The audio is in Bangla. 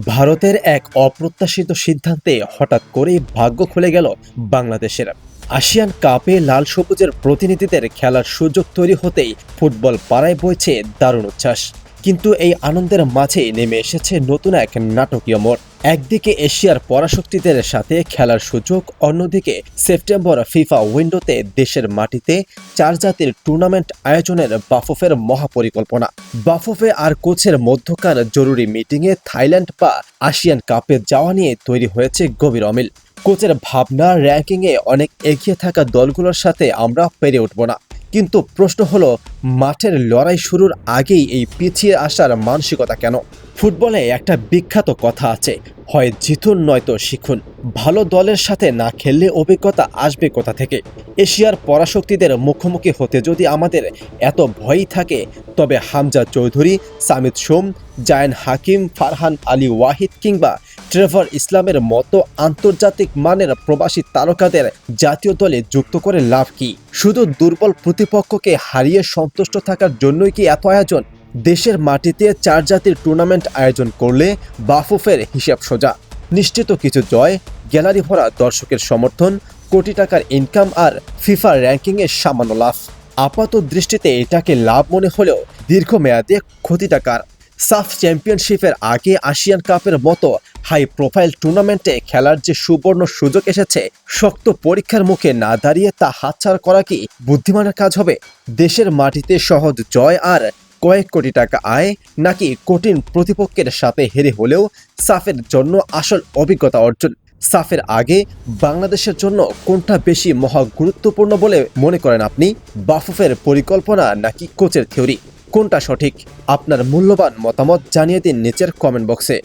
ভারতের এক অপ্রত্যাশিত সিদ্ধান্তে হঠাৎ করেই ভাগ্য খুলে গেল বাংলাদেশের। আসিয়ান কাপে লাল সবুজের প্রতিনিধিদের খেলার সুযোগ তৈরি হতেই ফুটবল পাড়ায় বইছে দারুণ উচ্ছ্বাস। কিন্তু এই আনন্দের মাঝে নেমে এসেছে নতুন এক নাটকীয় মোড়। একদিকে এশিয়ার পরাশক্তিদের সাথে খেলার সুযোগ, অন্যদিকে সেপ্টেম্বর ফিফা উইন্ডোতে দেশের মাটিতে 4 জাতির টুর্নামেন্ট আয়োজনের বাফুফের মহাপরিকল্পনা। বাফুফে আর কোচের মধ্যকার জরুরি মিটিংয়ে থাইল্যান্ড বা আসিয়ান কাপে যাওয়া নিয়ে তৈরি হয়েছে গভীর অমিল। কোচের ভাবনা, র্যাঙ্কিংয়ে অনেক এগিয়ে থাকা দলগুলোর সাথে আমরা পেরে উঠব না। কিন্তু প্রশ্ন হলো, মাঠের লড়াই শুরুর আগেই এই পিছিয়ে আসার মানসিকতা কেন? ফুটবলে একটা বিখ্যাত কথা আছে, হয় জিতুন নয়তো শিখুন। ভালো দলের সাথে না খেললে অভিজ্ঞতা আসবে কোথা থেকে? এশিয়ার পরাশক্তিদের মুখোমুখি হতে যদি আমাদের এত ভয়ই থাকে, তবে হামজা চৌধুরী, সামিদ সোম, জায়ান হাকিম, ফারহান আলী ওয়াহিদ কিংবা ট্রেভর ইসলামের মতো আন্তর্জাতিক মানের প্রবাসী তারকাদের জাতীয় দলে যুক্ত করে লাভ কি? শুধু দুর্বল প্রতিপক্ষকে হারিয়ে সন্তুষ্ট থাকার জন্যই কি এত আয়োজন? দেশের মাটিতে 4 জাতির টুর্নামেন্ট আয়োজন করলে বাফুফের হিসাব সোজা। নিশ্চিত কিছু জয়, গ্যালারি ভরা দর্শকের সমর্থন, কোটি টাকার ইনকাম আর ফিফা র্যাঙ্কিংয়ের সামান্য লাভ। আপাত দৃষ্টিতে এটাকে লাভ মনে হলেও দীর্ঘমেয়াদে ক্ষতিটা কার? সাফ চ্যাম্পিয়নশিপের আগে আসিয়ান কাপের মতো হাই প্রোফাইল টুর্নামেন্টে খেলার যে সুবর্ণ সুযোগ এসেছে, শক্ত পরীক্ষার মুখে না দাঁড়িয়ে তা হাতছাড়া করা কি বুদ্ধিমানের কাজ হবে? দেশের মাটিতে সহজ জয় আর কয়েক কোটি টাকা আয়, নাকি কঠিন প্রতিপক্ষের সাথে হেরে হলেও সাফের জন্য আসল অভিজ্ঞতা অর্জন? সাফের আগে বাংলাদেশের জন্য কোনটা বেশি মহা গুরুত্বপূর্ণ বলে মনে করেন আপনি? বাফুফের পরিকল্পনা নাকি কোচের থিওরি? কোনটা সঠিক? আপনার মূল্যবান মতামত জানিয়ে দিন নিচের কমেন্ট বক্সে।